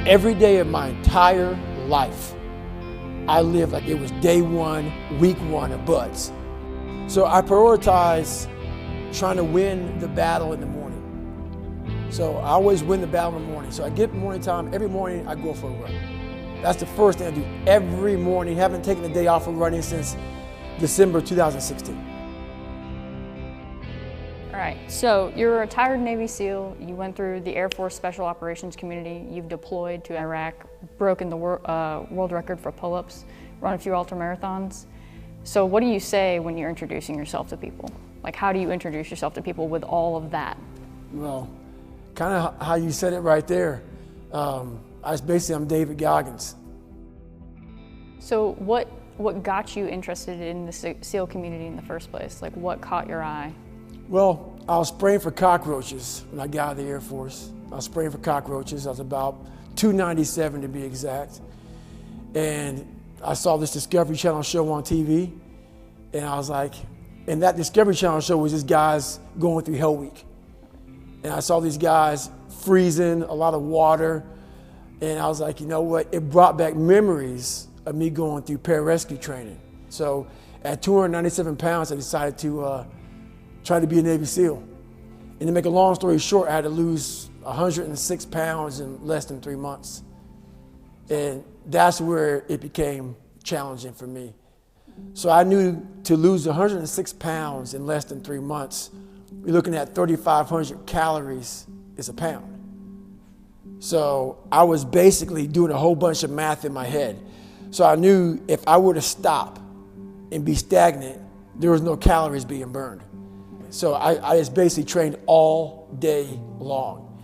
Every day of my entire life, I lived like it was day one, week one of BUD/S. So I prioritize trying to win the battle in the morning. So I always win the battle in the morning. So I get morning time, every morning I go for a run. That's the first thing I do every morning. Haven't taken a day off of running since December 2016. All right, so you're a retired Navy SEAL. You went through the Air Force Special Operations Community. You've deployed to Iraq, broken the world record for pull-ups, run a few ultramarathons. So what do you say when you're introducing yourself to people? Like, how do you introduce yourself to people with all of that? Well, kind of how you said it right there. I'm David Goggins. So what got you interested in the SEAL community in the first place? Like, what caught your eye? Well, I was spraying for cockroaches when I got out of the Air Force. I was spraying for cockroaches. I was about 297 to be exact. And I saw this Discovery Channel show on TV. And I was like, and that Discovery Channel show was just guys going through Hell Week. And I saw these guys freezing, a lot of water. And I was like, you know what? It brought back memories of me going through pararescue training. So at 297 pounds, I decided to try to be a Navy SEAL. And to make a long story short, I had to lose 106 pounds in less than 3 months. And that's where it became challenging for me. So I knew to lose 106 pounds in less than 3 months, we're looking at 3,500 calories is a pound. So I was basically doing a whole bunch of math in my head. So I knew if I were to stop and be stagnant, there was no calories being burned. So I just basically trained all day long.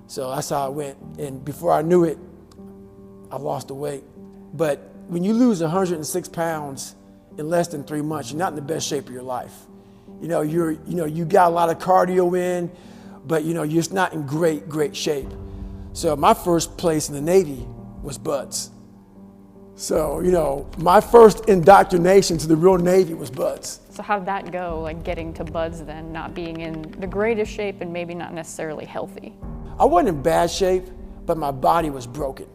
So that's how I went. And before I knew it, I lost the weight. But when you lose 106 pounds in less than 3 months, you're not in the best shape of your life. You got a lot of cardio in, but you're just not in great shape. So my first place in the Navy was BUD/S. So, my first indoctrination to the real Navy was BUD/S. So how did that go, like getting to BUD/S then, not being in the greatest shape and maybe not necessarily healthy? I wasn't in bad shape, but my body was broken.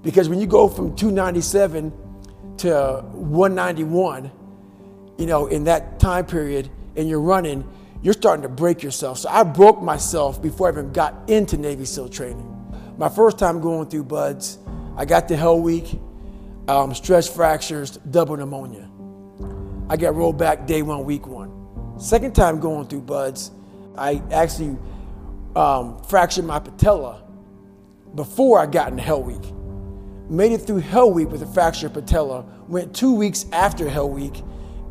Because when you go from 297 to 191, in that time period, and you're running, you're starting to break yourself. So I broke myself before I even got into Navy SEAL training. My first time going through BUD/S, I got to Hell Week, stress fractures, double pneumonia. I got rolled back day one, week one. Second time going through BUD/S, I actually fractured my patella before I got into Hell Week. Made it through Hell Week with a fractured patella, went 2 weeks after Hell Week,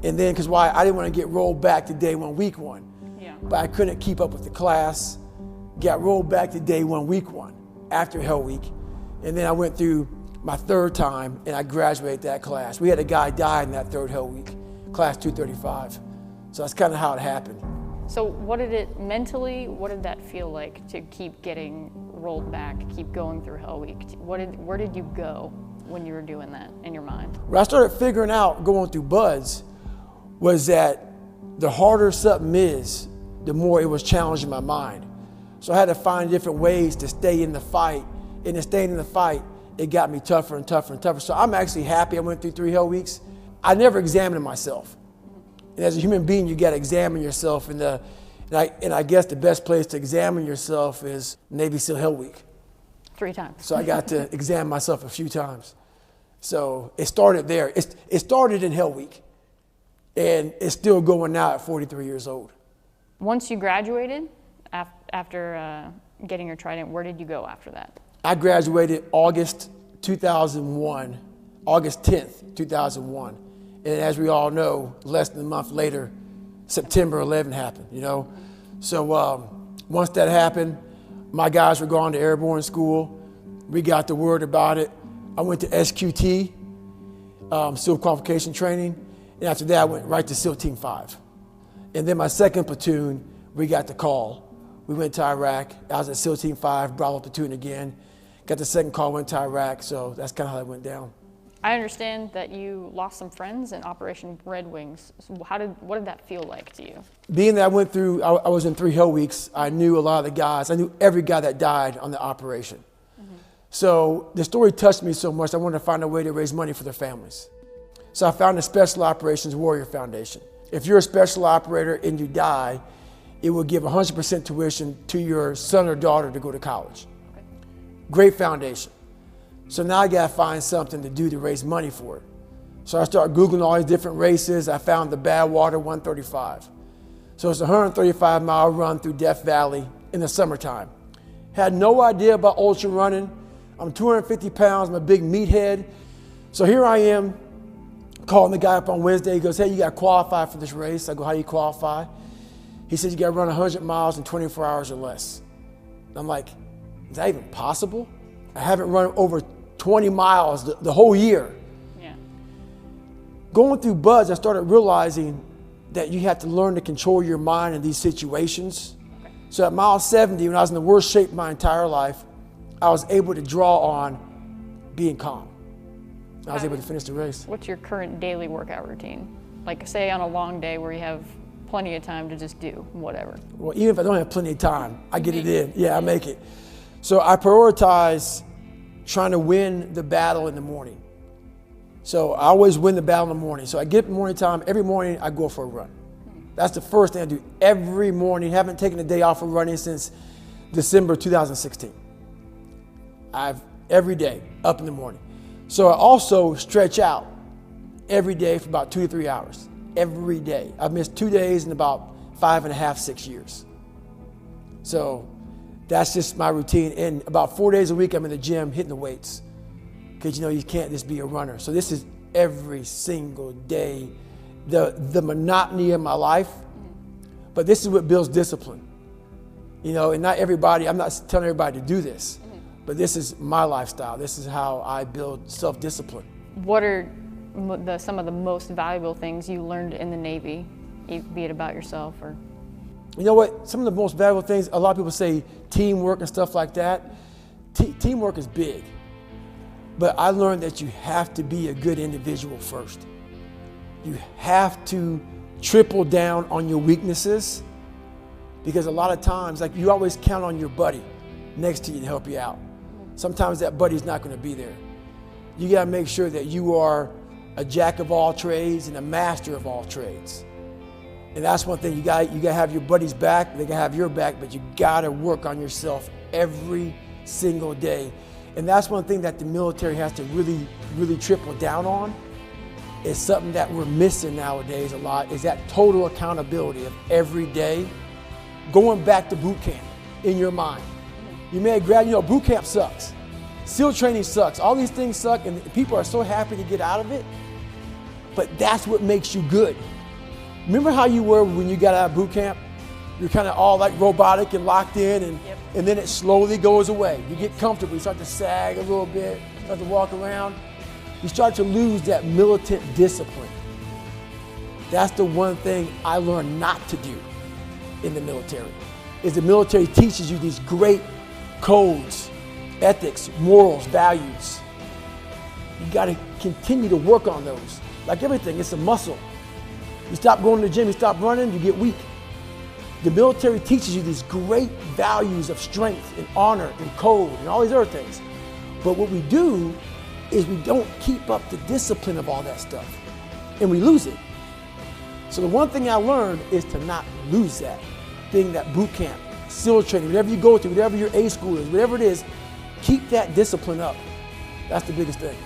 and then, because I didn't want to get rolled back to day one, week one. Yeah. But I couldn't keep up with the class, got rolled back to day one, week one, after Hell Week. And then I went through my third time and I graduated that class. We had a guy die in that third Hell Week, class 235. So that's kind of how it happened. So what did that feel like to keep getting rolled back, keep going through Hell Week? Where did you go when you were doing that in your mind? What I started figuring out going through BUD/S was that the harder something is, the more it was challenging my mind. So I had to find different ways to stay in the fight. And in staying in the fight, it got me tougher and tougher and tougher. So I'm actually happy I went through 3 Hell Weeks. I never examined myself. And as a human being, you got to examine yourself. And I guess the best place to examine yourself is Navy SEAL Hell Week. 3 times. So I got to examine myself a few times. So it started there. It started in Hell Week. And it's still going now at 43 years old. Once you graduated, after getting your trident, where did you go after that? I graduated August 2001, August 10th, 2001. And as we all know, less than a month later, September 11 happened, So once that happened, my guys were going to airborne school. We got the word about it. I went to SQT, SEAL qualification training. And after that, I went right to SEAL Team 5. And then my second platoon, we got the call. We went to Iraq. I was at SEAL Team 5, Bravo platoon again. Got the second call, went to Iraq. So that's kind of how that went down. I understand that you lost some friends in Operation Red Wings. So what did that feel like to you? Being that I was in 3 Hell Weeks, I knew a lot of the guys. I knew every guy that died on the operation. Mm-hmm. So the story touched me so much, I wanted to find a way to raise money for their families. So I found the Special Operations Warrior Foundation. If you're a special operator and you die, it will give 100% tuition to your son or daughter to go to college. Okay. Great foundation. So now I gotta find something to do to raise money for it. So I started Googling all these different races. I found the Badwater 135. So it's a 135-mile run through Death Valley in the summertime. Had no idea about ultra running. I'm 250 pounds, I'm a big meathead. So here I am, calling the guy up on Wednesday. He goes, hey, you got to qualify for this race. I go, how do you qualify? He says, you got to run 100 miles in 24 hours or less. I'm like, is that even possible? I haven't run over 20 miles the whole year. Yeah. Going through BUD/S, I started realizing that you have to learn to control your mind in these situations. Okay. So at mile 70, when I was in the worst shape of my entire life, I was able to draw on being calm. I was able to finish the race. What's your current daily workout routine? Like say on a long day where you have plenty of time to just do whatever. Well, even if I don't have plenty of time, I get it in. Yeah, I make it. So I prioritize trying to win the battle in the morning. So I always win the battle in the morning. So I get up in the morning time, every morning I go for a run. That's the first thing I do every morning. Haven't taken a day off of running since December 2016. Every day, up in the morning. So I also stretch out every day for about 2 to 3 hours, every day. I've missed 2 days in about 5.5, 6 years. So that's just my routine. And about 4 days a week, I'm in the gym hitting the weights because you know you can't just be a runner. So this is every single day, the monotony of my life. But this is what builds discipline. You know, and not everybody, I'm not telling everybody to do this. But this is my lifestyle. This is how I build self-discipline. What are some of the most valuable things you learned in the Navy, be it about yourself or? You know what? Some of the most valuable things, a lot of people say teamwork and stuff like that. Teamwork is big. But I learned that you have to be a good individual first. You have to triple down on your weaknesses because a lot of times, like you always count on your buddy next to you to help you out. Sometimes that buddy's not going to be there. You got to make sure that you are a jack of all trades and a master of all trades. And that's one thing, you got to have your buddy's back, they got to have your back, but you got to work on yourself every single day. And that's one thing that the military has to really, really triple down on. It's something that we're missing nowadays a lot, is that total accountability of every day, going back to boot camp in your mind. You may have grabbed, you know, boot camp sucks. SEAL training sucks. All these things suck, and people are so happy to get out of it. But that's what makes you good. Remember how you were when you got out of boot camp? You're kind of all like robotic and locked in, and then it slowly goes away. You get comfortable. You start to sag a little bit, start to walk around. You start to lose that militant discipline. That's the one thing I learned not to do in the military, is the military teaches you these great codes, ethics, morals, values. You got to continue to work on those. Like everything, it's a muscle. You stop going to the gym, you stop running, you get weak. The military teaches you these great values of strength and honor and code and all these other things. But what we do is we don't keep up the discipline of all that stuff, and we lose it. So the one thing I learned is to not lose that thing, that boot camp, SEAL training, whatever you go to, whatever your A school is, whatever it is, keep that discipline up. That's the biggest thing.